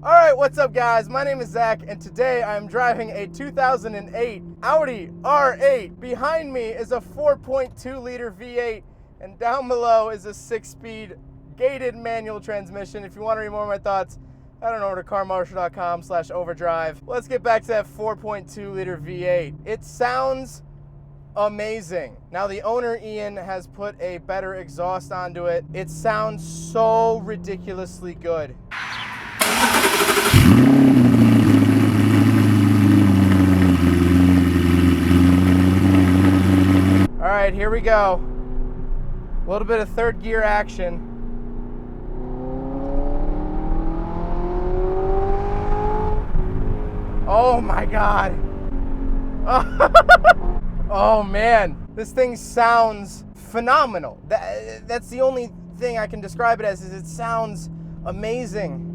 All right, what's up guys? My name is Zach and today I'm driving a 2008 Audi R8. Behind me is a 4.2 liter V8 and down below is a 6-speed gated manual transmission. If you want to read more of my thoughts, head on over to carmarshall.com/overdrive. Let's get back to that 4.2 liter V8. It sounds amazing. Now the owner, Ian, has put a better exhaust onto it. It sounds so ridiculously good. All right, here we go. A little bit of third gear action. Oh my God. Oh man, this thing sounds phenomenal. That's the only thing I can describe it as, is it sounds amazing.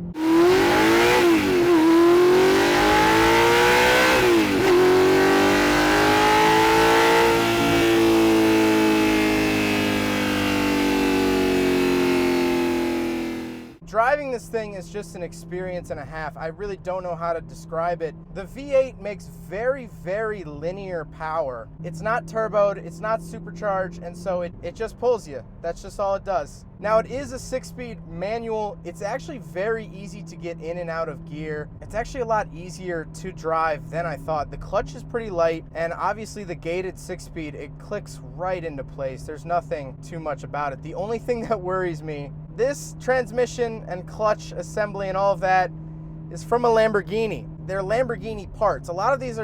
Driving this thing is just an experience and a half. I really don't know how to describe it. The V8 makes very, very linear power. It's not turboed, it's not supercharged, and so it just pulls you. That's just all it does. Now it is a 6-speed manual. It's actually very easy to get in and out of gear. It's actually a lot easier to drive than I thought. The clutch is pretty light, and obviously the gated 6-speed, it clicks right into place. There's nothing too much about it. The only thing that worries me, this transmission and clutch assembly and all of that is from a Lamborghini. They're Lamborghini parts. A lot of this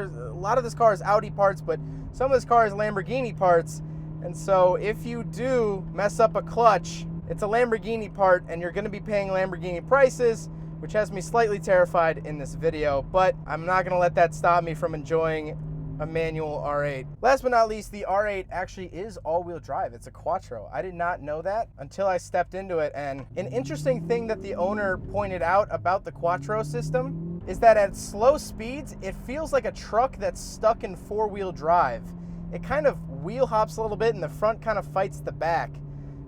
car is Audi parts, but some of this car is Lamborghini parts. And so if you do mess up a clutch, it's a Lamborghini part and you're gonna be paying Lamborghini prices, which has me slightly terrified in this video, but I'm not gonna let that stop me from enjoying a manual R8. Last but not least, the R8 actually is all-wheel drive. It's a quattro. I did not know that until I stepped into it. And an interesting thing that the owner pointed out about the quattro system is that at slow speeds, it feels like a truck that's stuck in 4-wheel drive. It kind of wheel hops a little bit and the front kind of fights the back.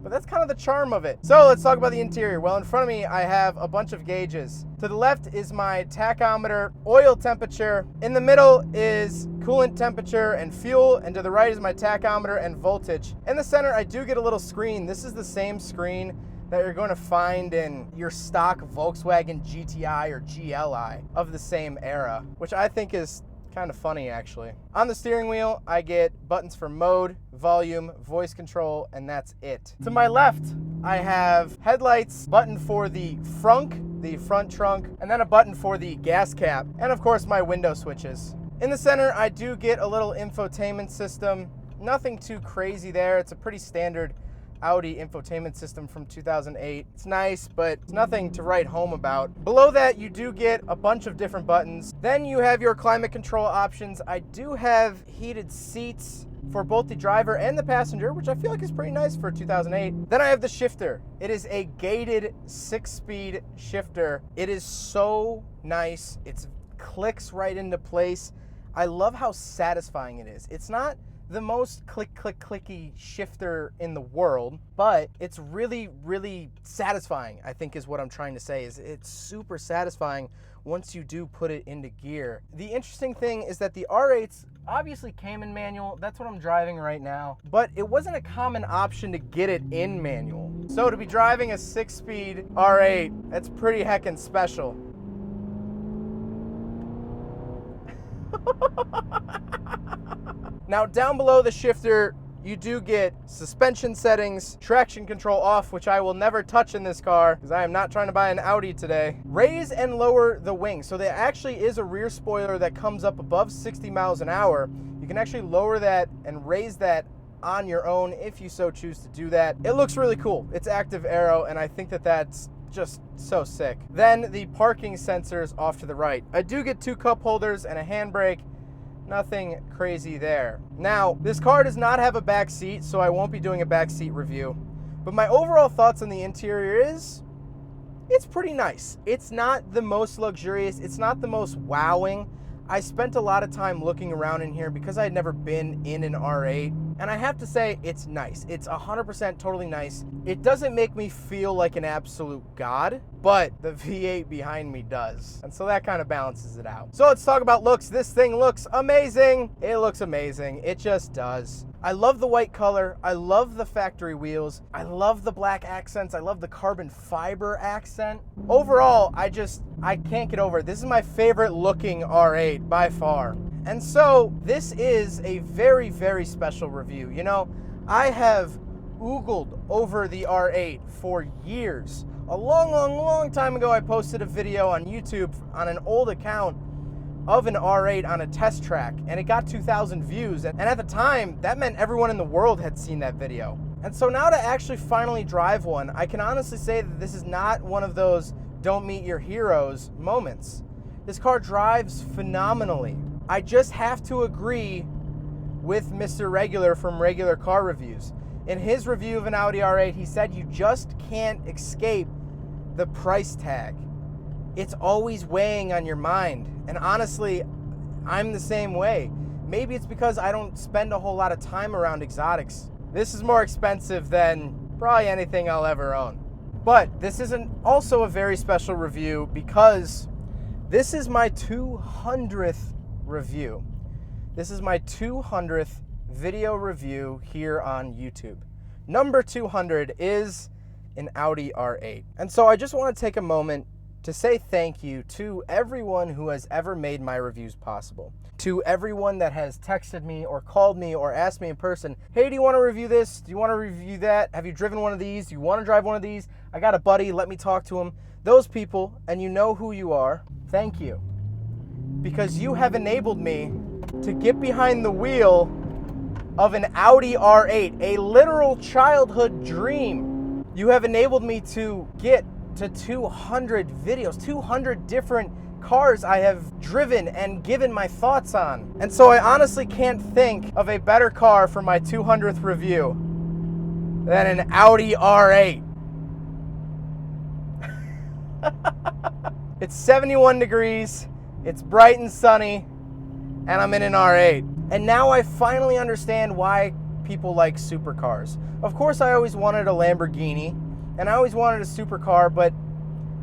But that's kind of the charm of it. So let's talk about the interior. Well, in front of me, I have a bunch of gauges. To the left is my tachometer, oil temperature. In the middle is coolant temperature and fuel. And to the right is my tachometer and voltage. In the center, I do get a little screen. This is the same screen that you're going to find in your stock Volkswagen GTI or GLI of the same era, which I think is kind of funny actually. On the steering wheel, I get buttons for mode, volume, voice control, and that's it. To my left, I have headlights, button for the frunk, the front trunk, and then a button for the gas cap, and of course my window switches. In the center, I do get a little infotainment system. Nothing too crazy there. It's a pretty standard Audi infotainment system from 2008. It's nice, but it's nothing to write home about. Below that, you do get a bunch of different buttons. Then you have your climate control options. I do have heated seats for both the driver and the passenger, which I feel like is pretty nice for 2008. Then I have the shifter. It is a gated 6-speed shifter. It is so nice. It clicks right into place. I love how satisfying it is. It's not the most clicky shifter in the world, but it's really, really satisfying, I think is what I'm trying to say. Is it's super satisfying once you do put it into gear. The interesting thing is that the R8s obviously came in manual. That's what I'm driving right now, but it wasn't a common option to get it in manual. So to be driving a 6-speed R8, that's pretty heckin' special. Now down below the shifter, you do get suspension settings, traction control off, which I will never touch in this car because I am not trying to buy an Audi today. Raise and lower the wing. So there actually is a rear spoiler that comes up above 60 miles an hour. You can actually lower that and raise that on your own if you so choose to do that. It looks really cool. It's active aero, and I think that that's just so sick. Then the parking sensors off to the right. I do get 2 cup holders and a handbrake. Nothing crazy there. Now, this car does not have a back seat, so I won't be doing a back seat review. But my overall thoughts on the interior is, it's pretty nice. It's not the most luxurious. It's not the most wowing. I spent a lot of time looking around in here because I had never been in an R8. And I have to say, it's nice. It's 100% totally nice. It doesn't make me feel like an absolute god, but the V8 behind me does. And so that kind of balances it out. So let's talk about looks. This thing looks amazing. It looks amazing. It just does. I love the white color. I love the factory wheels. I love the black accents. I love the carbon fiber accent. Overall, I can't get over it. This is my favorite looking R8 by far. And so this is a very, very special review. You know, I have oogled over the R8 for years. A long, long, long time ago, I posted a video on YouTube on an old account of an R8 on a test track, and it got 2,000 views. And at the time, that meant everyone in the world had seen that video. And so now to actually finally drive one, I can honestly say that this is not one of those don't meet your heroes moments. This car drives phenomenally. I just have to agree with Mr. Regular from Regular Car Reviews. In his review of an Audi R8, he said you just can't escape the price tag. It's always weighing on your mind. And honestly, I'm the same way. Maybe it's because I don't spend a whole lot of time around exotics. This is more expensive than probably anything I'll ever own. But this is also a very special review because this is my 200th review. This is my 200th video review here on YouTube. Number 200 is an Audi R8. And so I just want to take a moment to say thank you to everyone who has ever made my reviews possible. To everyone that has texted me or called me or asked me in person, hey, do you want to review this? Do you want to review that? Have you driven one of these? Do you want to drive one of these? I got a buddy, let me talk to him. Those people, and you know who you are, thank you. Because you have enabled me to get behind the wheel of an Audi R8, a literal childhood dream. You have enabled me to get to 200 videos, 200 different cars I have driven and given my thoughts on. And so I honestly can't think of a better car for my 200th review than an Audi R8. It's 71 degrees, it's bright and sunny, and I'm in an R8. And now I finally understand why people like supercars. Of course, I always wanted a Lamborghini, and I always wanted a supercar, but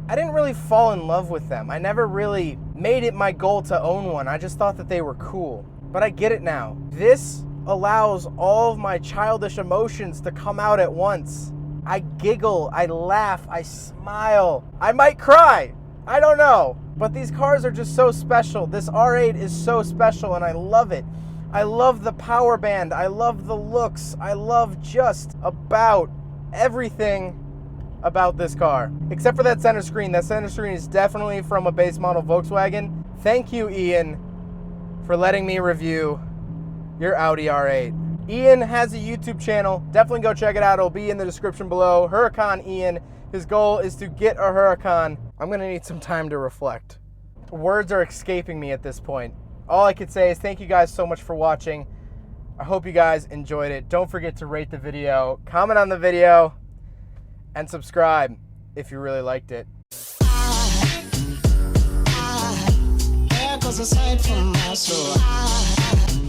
I didn't really fall in love with them. I never really made it my goal to own one. I just thought that they were cool. But I get it now. This allows all of my childish emotions to come out at once. I giggle, I laugh, I smile. I might cry. I don't know. But these cars are just so special. This R8 is so special, and I love it. I love the power band. I love the looks. I love just about everything about this car, except for that center screen. That center screen is definitely from a base model Volkswagen. Thank you, Ian, for letting me review your Audi R8. Ian has a YouTube channel. Definitely go check it out. It'll be in the description below. Huracan Ian. His goal is to get a Huracan. I'm gonna need some time to reflect. Words are escaping me at this point. All I could say is thank you guys so much for watching. I hope you guys enjoyed it. Don't forget to rate the video, comment on the video, and subscribe if you really liked it. There goes a sight from my soul.